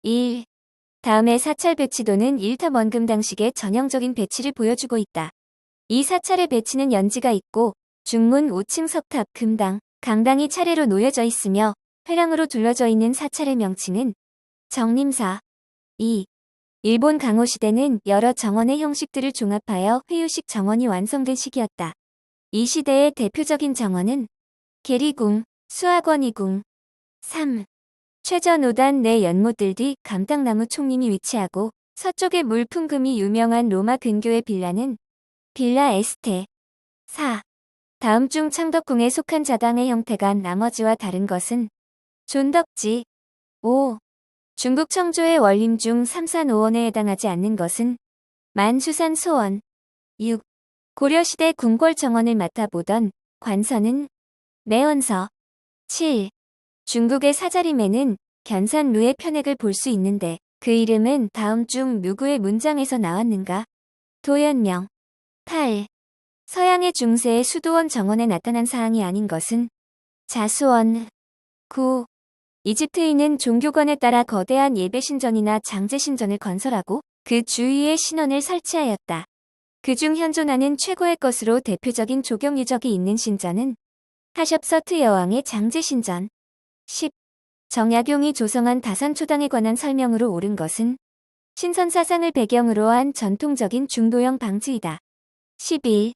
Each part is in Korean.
1. 다음의 사찰 배치도는 1타 원금당식의 전형적인 배치를 보여주고 있다. 이 사찰의 배치는 연지가 있고 중문 5층 석탑, 금당, 강당이 차례로 놓여져 있으며 회랑으로 둘러져 있는 사찰의 명칭은 정림사. 2. 일본 강호 시대는 여러 정원의 형식들을 종합하여 회유식 정원이 완성된 시기였다. 이 시대의 대표적인 정원은 계리궁, 수학원이궁. 3. 최전 5단 내 연못들 뒤 감당나무 총림이 위치하고 서쪽의 물풍금이 유명한 로마 근교의 빌라는 빌라 에스테. 4. 다음 중 창덕궁에 속한 자당의 형태가 나머지와 다른 것은 존덕지. 5. 중국 청조의 원림 중 삼산오원에 해당하지 않는 것은 만수산 소원. 6. 고려시대 궁궐 정원을 맡아보던 관서는 매원서. 7. 중국의 사자림에는 견산루의 편액을 볼 수 있는데 그 이름은 다음 중 누구의 문장에서 나왔는가? 도연명. 8. 서양의 중세의 수도원 정원에 나타난 사항이 아닌 것은 자수원. 9. 이집트인은 종교관에 따라 거대한 예배신전이나 장제신전을 건설하고 그 주위에 신원을 설치하였다. 그중 현존하는 최고의 것으로 대표적인 조경 유적이 있는 신전은 하솉서트 여왕의 장제신전. 10. 정약용이 조성한 다산초당에 관한 설명으로 옳은 것은 신선사상을 배경으로 한 전통적인 중도형 방지이다. 11.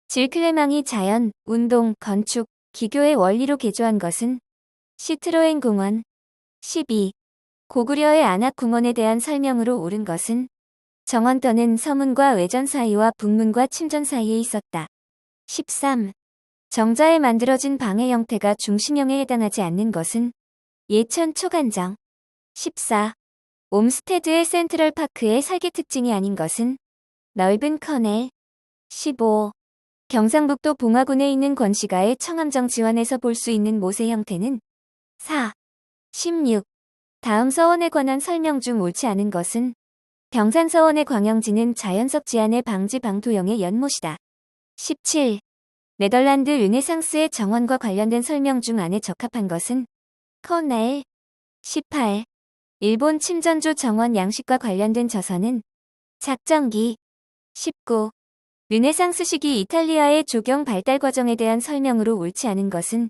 질클레망이 자연, 운동, 건축, 기교의 원리로 개조한 것은 시트로엔 공원. 12. 고구려의 안악궁원에 대한 설명으로 옳은 것은 정원터는 서문과 외전 사이와 북문과 침전 사이에 있었다. 13. 정자에 만들어진 방의 형태가 중심형에 해당하지 않는 것은 예천 초간정. 14. 옴스테드의 센트럴파크의 설계 특징이 아닌 것은 넓은 커넬. 15. 경상북도 봉화군에 있는 권씨가의 청암정 지환에서 볼 수 있는 모세 형태는 4. 16. 다음 서원에 관한 설명 중 옳지 않은 것은 경산서원의 광영지는 자연석 지안의 방지 방토형의 연못이다. 17. 네덜란드 르네상스의 정원과 관련된 설명 중 안에 적합한 것은 커넬. 18. 일본 침전조 정원 양식과 관련된 저서는 작정기. 19. 르네상스 시기 이탈리아의 조경 발달 과정에 대한 설명으로 옳지 않은 것은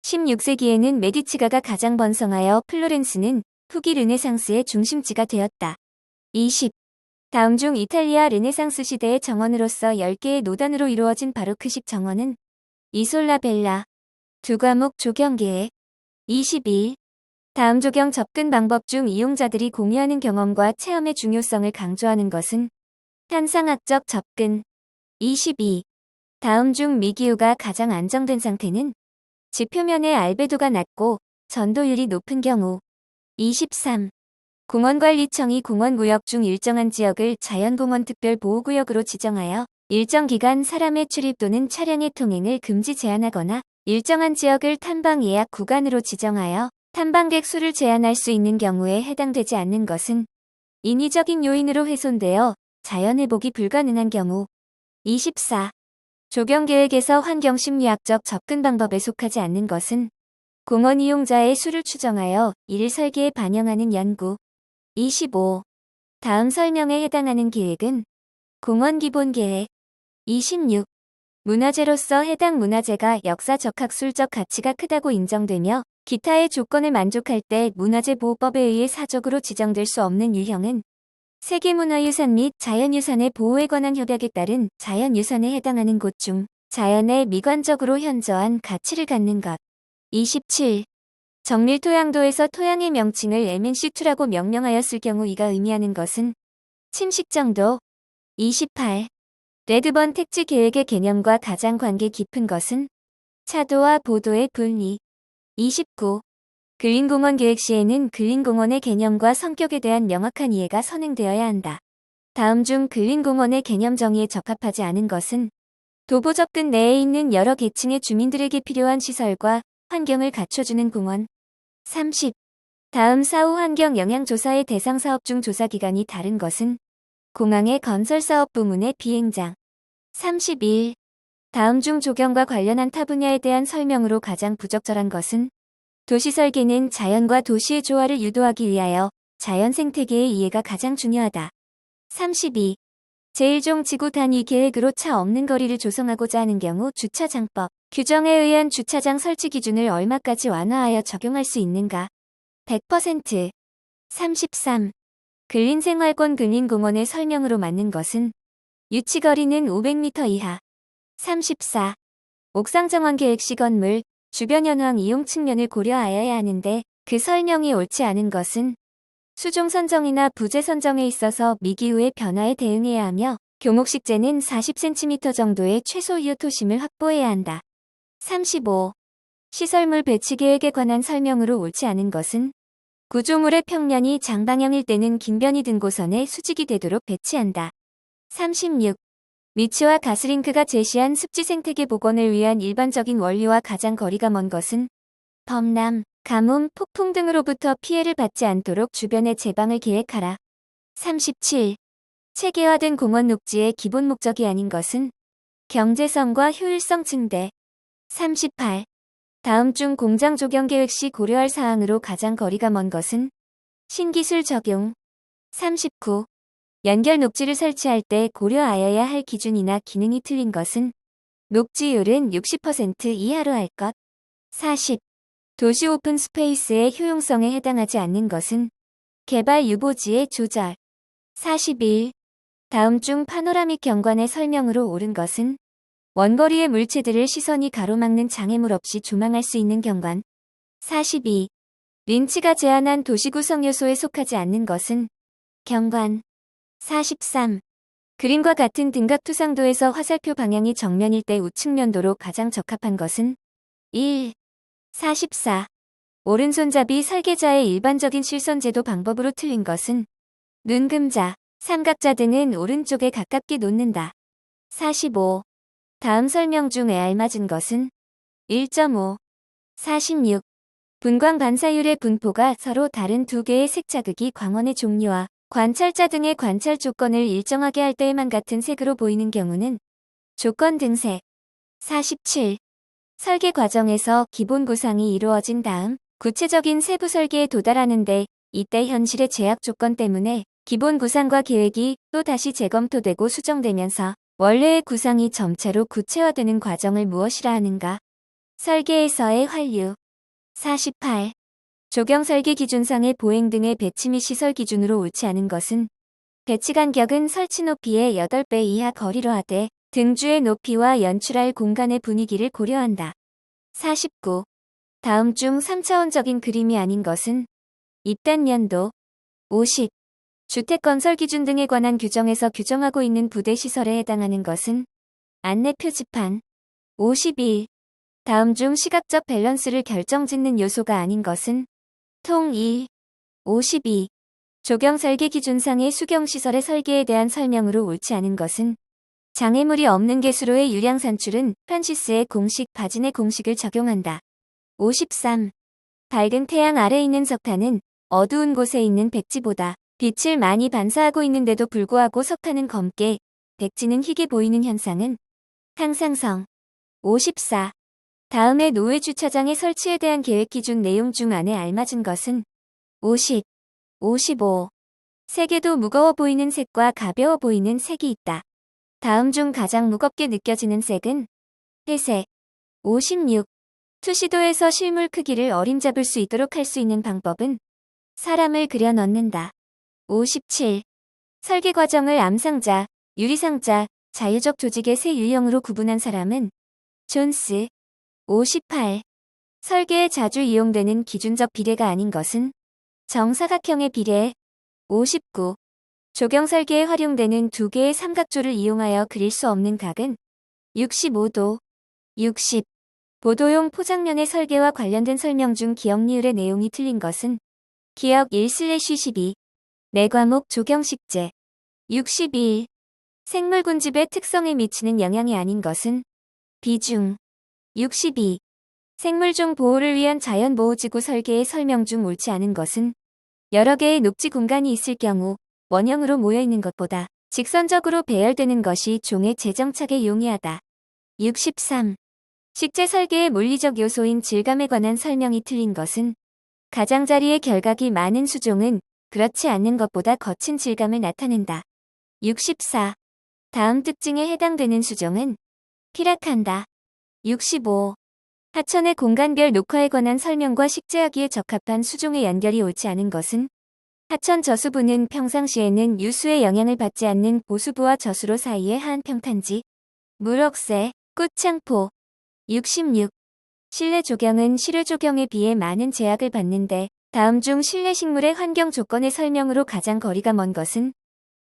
16세기에는 메디치가가 가장 번성하여 플로렌스는 후기 르네상스의 중심지가 되었다. 20. 다음 중 이탈리아 르네상스 시대의 정원으로서 10개의 노단으로 이루어진 바로크식 정원은 이솔라 벨라. 두 과목 조경계획. 21. 다음 조경 접근 방법 중 이용자들이 공유하는 경험과 체험의 중요성을 강조하는 것은 현상학적 접근. 22. 다음 중 미기후가 가장 안정된 상태는 지표면의 알베도가 낮고 전도율이 높은 경우. 23. 공원관리청이 공원구역 중 일정한 지역을 자연공원 특별보호구역으로 지정하여 일정 기간 사람의 출입 또는 차량의 통행을 금지 제한하거나 일정한 지역을 탐방 예약 구간으로 지정하여 탐방객 수를 제한할 수 있는 경우에 해당되지 않는 것은 인위적인 요인으로 훼손되어 자연회복이 불가능한 경우. 24. 조경계획에서 환경심리학적 접근 방법에 속하지 않는 것은 공원 이용자의 수를 추정하여 이를 설계에 반영하는 연구. 25. 다음 설명에 해당하는 계획은 공원기본계획. 26. 문화재로서 해당 문화재가 역사적-학술적 가치가 크다고 인정되며 기타의 조건을 만족할 때 문화재보호법에 의해 사적으로 지정될 수 없는 유형은 세계문화유산 및 자연유산의 보호에 관한 협약에 따른 자연유산에 해당하는 곳 중 자연의 미관적으로 현저한 가치를 갖는 것. 27. 정밀토양도에서 토양의 명칭을 MNC2라고 명명하였을 경우 이가 의미하는 것은 침식정도. 28. 레드번 택지 계획의 개념과 가장 관계 깊은 것은 차도와 보도의 분리. 29. 근린공원 계획 시에는 근린공원의 개념과 성격에 대한 명확한 이해가 선행되어야 한다. 다음 중 근린공원의 개념 정의에 적합하지 않은 것은 도보 접근 내에 있는 여러 계층의 주민들에게 필요한 시설과 환경을 갖춰주는 공원. 30. 다음 사후 환경 영향 조사의 대상 사업 중 조사 기간이 다른 것은 공항의 건설 사업 부문의 비행장. 31. 다음 중 조경과 관련한 타 분야에 대한 설명으로 가장 부적절한 것은 도시 설계는 자연과 도시의 조화를 유도하기 위하여 자연 생태계의 이해가 가장 중요하다. 32. 제1종 지구 단위 계획으로 차 없는 거리를 조성하고자 하는 경우 주차장법, 규정에 의한 주차장 설치 기준을 얼마까지 완화하여 적용할 수 있는가? 100%. 33. 근린생활권 근린공원의 설명으로 맞는 것은 유치거리는 500m 이하. 34. 옥상정원 계획 시 건물, 주변 현황 이용 측면을 고려하여야 하는데 그 설명이 옳지 않은 것은 수종 선정이나 부재 선정에 있어서 미기후의 변화에 대응해야 하며 교목식재는 40cm 정도의 최소 이웃토심을 확보해야 한다. 35. 시설물 배치 계획에 관한 설명으로 옳지 않은 것은 구조물의 평면이 장방향일 때는 긴변이 등고선에 수직이 되도록 배치한다. 36. 미츠와 가스링크가 제시한 습지 생태계 복원을 위한 일반적인 원리와 가장 거리가 먼 것은 범람, 가뭄, 폭풍 등으로부터 피해를 받지 않도록 주변의 제방을 계획하라. 37. 체계화된 공원 녹지의 기본 목적이 아닌 것은 경제성과 효율성 증대. 38. 다음 중 공장 조경 계획 시 고려할 사항으로 가장 거리가 먼 것은 신기술 적용. 39. 연결 녹지를 설치할 때 고려하여야 할 기준이나 기능이 틀린 것은 녹지율은 60% 이하로 할 것. 40. 도시 오픈 스페이스의 효용성에 해당하지 않는 것은 개발 유보지의 조절. 41. 다음 중 파노라믹 경관의 설명으로 옳은 것은 원거리의 물체들을 시선이 가로막는 장애물 없이 조망할 수 있는 경관. 42. 린치가 제안한 도시 구성 요소에 속하지 않는 것은 경관. 43. 그림과 같은 등각 투상도에서 화살표 방향이 정면일 때 우측면도로 가장 적합한 것은 1. 44. 오른손잡이 설계자의 일반적인 실선제도 방법으로 틀린 것은 눈금자, 삼각자 등은 오른쪽에 가깝게 놓는다. 45. 다음 설명 중에 알맞은 것은 1.5. 46. 분광 반사율의 분포가 서로 다른 두 개의 색 자극이 광원의 종류와 관찰자 등의 관찰 조건을 일정하게 할 때에만 같은 색으로 보이는 경우는 조건 등색. 47. 설계 과정에서 기본 구상이 이루어진 다음 구체적인 세부 설계에 도달하는데 이때 현실의 제약 조건 때문에 기본 구상과 계획이 또 다시 재검토되고 수정되면서 원래의 구상이 점차로 구체화되는 과정을 무엇이라 하는가? 설계에서의 환류. 48. 조경 설계 기준상의 보행 등의 배치 및 시설 기준으로 옳지 않은 것은 배치 간격은 설치 높이의 8배 이하 거리로 하되 등주의 높이와 연출할 공간의 분위기를 고려한다. 49. 다음 중 3차원적인 그림이 아닌 것은 입단 연도. 50. 주택 건설 기준 등에 관한 규정에서 규정하고 있는 부대 시설에 해당하는 것은 안내 표지판. 51. 다음 중 시각적 밸런스를 결정짓는 요소가 아닌 것은 통일. 52. 조경 설계 기준상의 수경시설의 설계에 대한 설명으로 옳지 않은 것은 장애물이 없는 개수로의 유량 산출은 프란시스의 공식 바진의 공식을 적용한다. 53. 밝은 태양 아래 있는 석탄은 어두운 곳에 있는 백지보다 빛을 많이 반사하고 있는데도 불구하고 석탄은 검게, 백지는 희게 보이는 현상은 항상성. 54. 다음의 노외 주차장의 설치에 대한 계획 기준 내용 중 안에 알맞은 것은 50. 55. 색에도 무거워 보이는 색과 가벼워 보이는 색이 있다. 다음 중 가장 무겁게 느껴지는 색은 회색. 56. 투시도에서 실물 크기를 어림잡을 수 있도록 할 수 있는 방법은 사람을 그려 넣는다. 57. 설계 과정을 암상자, 유리상자, 자유적 조직의 세 유형으로 구분한 사람은 존스. 58. 설계에 자주 이용되는 기준적 비례가 아닌 것은 정사각형의 비례. 59. 조경 설계에 활용되는 두 개의 삼각조를 이용하여 그릴 수 없는 각은 65도. 60. 보도용 포장면의 설계와 관련된 설명 중 기억리을의 내용이 틀린 것은 기억 1/12. 내 과목 조경식재. 61. 생물군집의 특성에 미치는 영향이 아닌 것은 비중. 62. 생물종 보호를 위한 자연보호지구 설계의 설명 중 옳지 않은 것은 여러 개의 녹지 공간이 있을 경우 원형으로 모여있는 것보다 직선적으로 배열되는 것이 종의 재정착에 용이하다. 63. 식재 설계의 물리적 요소인 질감에 관한 설명이 틀린 것은 가장자리의 결각이 많은 수종은 그렇지 않는 것보다 거친 질감을 나타낸다. 64. 다음 특징에 해당되는 수종은 피락한다. 65. 하천의 공간별 녹화에 관한 설명과 식재하기에 적합한 수종의 연결이 옳지 않은 것은 하천 저수부는 평상시에는 유수의 영향을 받지 않는 보수부와 저수로 사이의 하한 평탄지, 물억새, 꽃창포. 66. 실내 조경은 실외 조경에 비해 많은 제약을 받는데 다음 중 실내 식물의 환경 조건의 설명으로 가장 거리가 먼 것은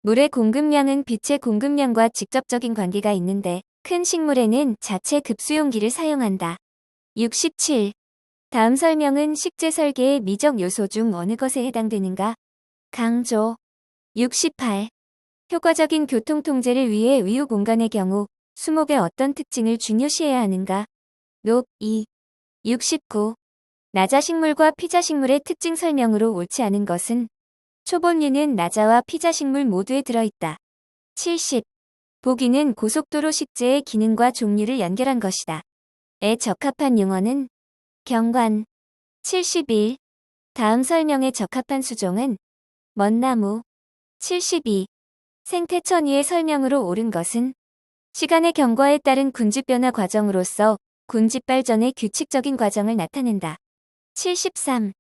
물의 공급량은 빛의 공급량과 직접적인 관계가 있는데 큰 식물에는 자체 급수용기를 사용한다. 67. 다음 설명은 식재 설계의 미적 요소 중 어느 것에 해당되는가? 강조. 68. 효과적인 교통 통제를 위해 위유 공간의 경우 수목의 어떤 특징을 중요시해야 하는가? 높. 2. 69. 나자식물과 피자식물의 특징 설명으로 옳지 않은 것은 초본류는 나자와 피자식물 모두에 들어있다. 70. 보기는 고속도로 식재의 기능과 종류를 연결한 것이다. 에 적합한 용어는 경관. 71. 다음 설명에 적합한 수종은 먼나무. 72. 생태천이의 설명으로 옳은 것은 시간의 경과에 따른 군집 변화 과정으로서 군집 발전의 규칙적인 과정을 나타낸다. 73.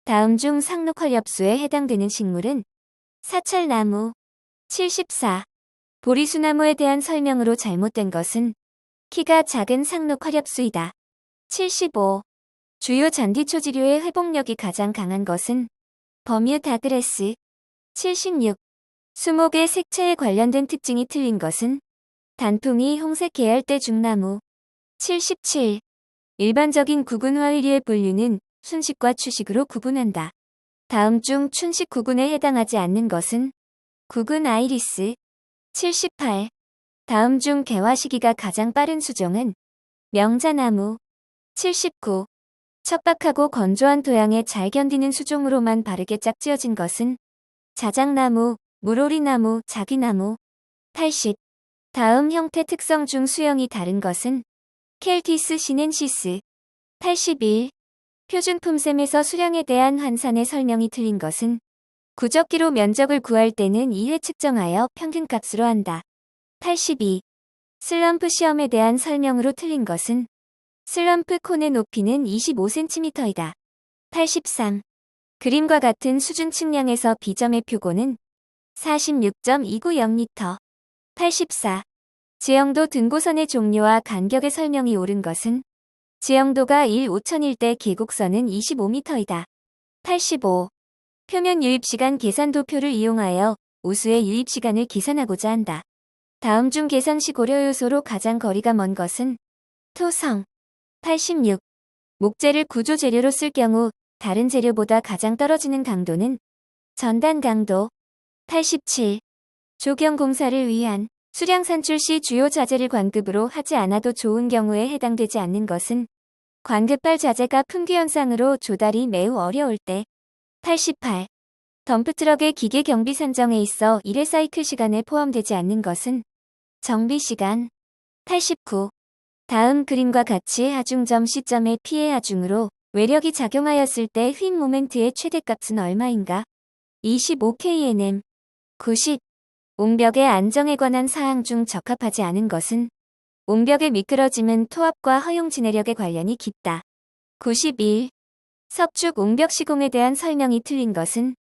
다음 중 상록화렵수에 해당되는 식물은 사찰나무. 74. 보리수나무에 대한 설명으로 잘못된 것은 키가 작은 상록화렵수이다. 75. 주요 잔디초지류의 회복력이 가장 강한 것은 버뮤다그레스. 76. 수목의 색채에 관련된 특징이 틀린 것은 단풍이 홍색 계열대 중나무. 77. 일반적인 구근화의류의 분류는 순식과 추식으로 구분한다. 다음 중 춘식 구근에 해당하지 않는 것은 구근 아이리스. 78. 다음 중 개화 시기가 가장 빠른 수종은 명자나무. 79. 척박하고 건조한 토양에 잘 견디는 수종으로만 바르게 짝지어진 것은 자작나무, 물오리나무, 자귀나무. 80. 다음 형태 특성 중 수형이 다른 것은 켈티스 시넨시스. 81. 표준 품셈에서 수량에 대한 환산의 설명이 틀린 것은 구적기로 면적을 구할 때는 2회 측정하여 평균값으로 한다. 82. 슬럼프 시험에 대한 설명으로 틀린 것은 슬럼프 콘의 높이는 25cm이다. 83. 그림과 같은 수준 측량에서 B점의 표고는 46.290m. 84. 지형도 등고선의 종류와 간격의 설명이 옳은 것은 지형도가 1/5000일 때 계곡선은 25m이다. 85. 표면 유입시간 계산도표를 이용하여 우수의 유입시간을 계산하고자 한다. 다음 중 계산시 고려 요소로 가장 거리가 먼 것은 토성. 86. 목재를 구조 재료로 쓸 경우 다른 재료보다 가장 떨어지는 강도는 전단 강도. 87. 조경 공사를 위한 수량 산출 시 주요 자재를 관급으로 하지 않아도 좋은 경우에 해당되지 않는 것은 관급할 자재가 품귀 현상으로 조달이 매우 어려울 때. 88. 덤프트럭의 기계 경비 산정에 있어 1회 사이클 시간에 포함되지 않는 것은 정비 시간. 89. 다음 그림과 같이 하중점 시점의 피해 하중으로 외력이 작용하였을 때 휜 모멘트의 최대값은 얼마인가? 25kNm. 90. 옹벽의 안정에 관한 사항 중 적합하지 않은 것은 옹벽의 미끄러짐은 토압과 허용 진해력에 관련이 깊다. 91. 석축 옹벽 시공에 대한 설명이 틀린 것은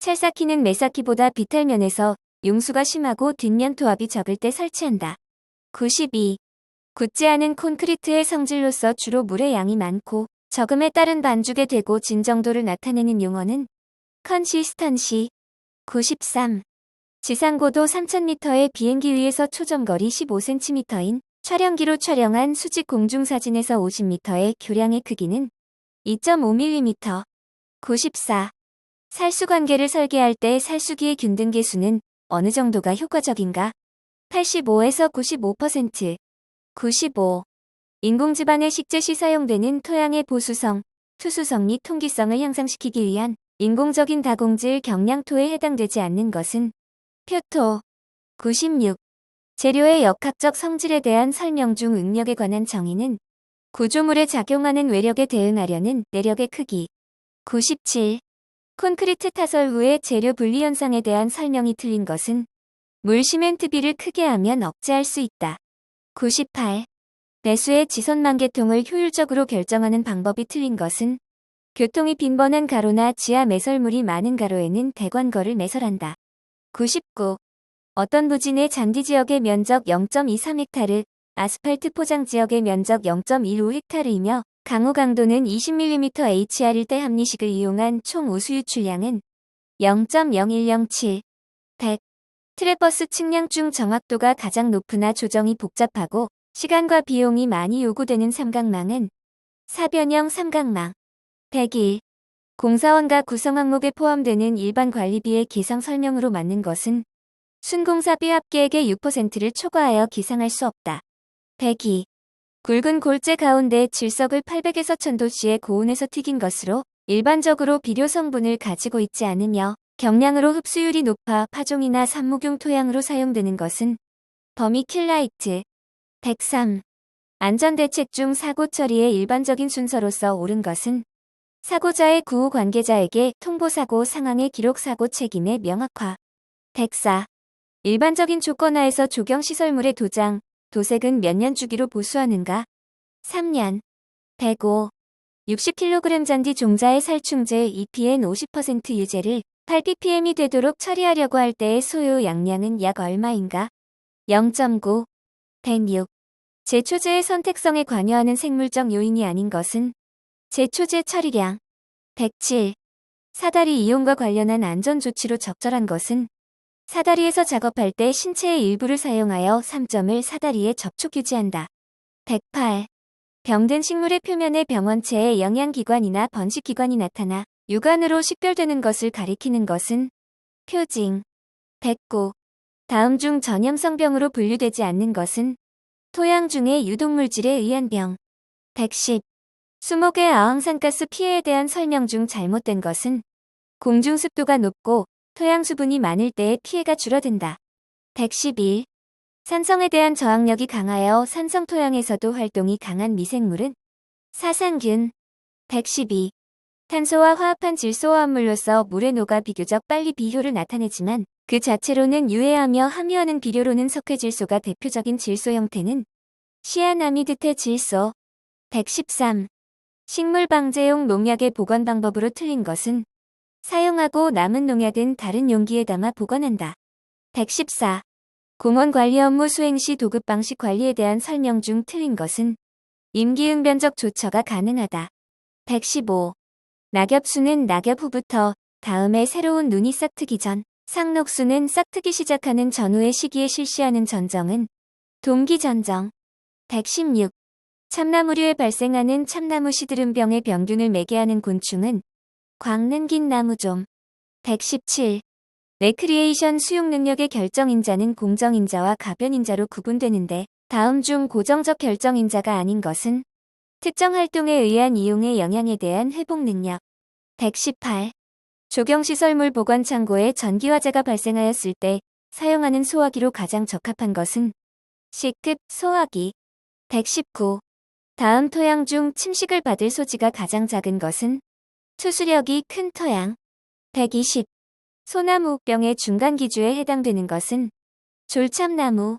찰쌓기는 매쌓기보다 비탈면에서 용수가 심하고 뒷면 토압이 적을 때 설치한다. 92. 굳지 않은 콘크리트의 성질로서 주로 물의 양이 많고 적음에 따른 반죽에 되고 진정도를 나타내는 용어는 컨시스턴시. 93. 지상고도 3000m의 비행기 위에서 초점거리 15cm인 촬영기로 촬영한 수직 공중사진에서 50m의 교량의 크기는 2.5mm. 94. 살수관계를 설계할 때 살수기의 균등계수는 어느 정도가 효과적인가? 85에서 95%. 95. 인공지반의 식재 시 사용되는 토양의 보수성, 투수성 및 통기성을 향상시키기 위한 인공적인 다공질 경량토에 해당되지 않는 것은 표토. 96. 재료의 역학적 성질에 대한 설명 중 응력에 관한 정의는 구조물에 작용하는 외력에 대응하려는 내력의 크기. 97. 콘크리트 타설 후의 재료 분리 현상에 대한 설명이 틀린 것은 물 시멘트비를 크게 하면 억제할 수 있다. 98. 배수의 지선만 개통을 효율적으로 결정하는 방법이 틀린 것은 교통이 빈번한 가로나 지하 매설물이 많은 가로에는 대관거를 매설한다. 99. 어떤 부진의 잔디 지역의 면적 0.23헥타르, 아스팔트 포장 지역의 면적 0.15헥타르이며 강우 강도는 20mm HR일 때 합리식을 이용한 총 우수 유출량은 0.0107. 100. 트랩버스 측량 중 정확도가 가장 높으나 조정이 복잡하고 시간과 비용이 많이 요구되는 삼각망은 사변형 삼각망. 101. 공사원과 구성 항목에 포함되는 일반 관리비의 기상 설명으로 맞는 것은 순공사비 합계액의 6%를 초과하여 기상할 수 없다. 102. 굵은 골재 가운데 질석을 800에서 1000도씨의 고온에서 튀긴 것으로 일반적으로 비료 성분을 가지고 있지 않으며 경량으로 흡수율이 높아 파종이나 산목용 토양으로 사용되는 것은 버미큘라이트. 103. 안전대책 중 사고 처리의 일반적인 순서로서 옳은 것은 사고자의 구후 관계자에게 통보사고 상황의 기록 사고 책임의 명확화. 104. 일반적인 조건하에서 조경시설물의 도장, 도색은 몇 년 주기로 보수하는가? 3년. 105. 60kg 잔디 종자의 살충제 EPN 50% 유제를 8ppm이 되도록 처리하려고 할 때의 소요 양량은 약 얼마인가? 0.9. 106. 제초제의 선택성에 관여하는 생물적 요인이 아닌 것은 제초제 처리량. 107. 사다리 이용과 관련한 안전조치로 적절한 것은 사다리에서 작업할 때 신체의 일부를 사용하여 3점을 사다리에 접촉 유지한다. 108. 병든 식물의 표면에 병원체의 영양기관이나 번식기관이 나타나 육안으로 식별되는 것을 가리키는 것은 표징. 109. 다음 중 전염성병으로 분류되지 않는 것은 토양 중의 유독물질에 의한 병. 110. 수목의 어항산가스 피해에 대한 설명 중 잘못된 것은 공중습도가 높고 토양 수분이 많을 때의 피해가 줄어든다. 111. 산성에 대한 저항력이 강하여 산성 토양에서도 활동이 강한 미생물은 사상균. 112. 탄소와 화합한 질소화합물로서 물에 녹아 비교적 빨리 비효를 나타내지만 그 자체로는 유해하며 함유하는 비료로는 석회질소가 대표적인 질소 형태는 시아나미드태 질소. 113. 식물 방제용 농약의 보관 방법으로 틀린 것은 사용하고 남은 농약은 다른 용기에 담아 보관한다. 114. 공원 관리 업무 수행 시 도급 방식 관리에 대한 설명 중 틀린 것은 임기응변적 조처가 가능하다. 115. 낙엽수는 낙엽 후부터 다음에 새로운 눈이 싹트기 전, 상록수는 싹트기 시작하는 전후의 시기에 실시하는 전정은 동기전정. 116. 참나무류에 발생하는 참나무 시드름병의 병균을 매개하는 곤충은 광능긴 나무좀. 117. 레크리에이션 수용 능력의 결정인자는 공정인자와 가변인자로 구분되는데 다음 중 고정적 결정인자가 아닌 것은 특정 활동에 의한 이용의 영향에 대한 회복 능력. 118. 조경시설물 보관 창고에 전기화재가 발생하였을 때 사용하는 소화기로 가장 적합한 것은 C급 소화기. 119. 다음 토양 중 침식을 받을 소지가 가장 작은 것은 투수력이 큰 토양. 120. 소나무병의 중간 기주에 해당되는 것은 졸참나무.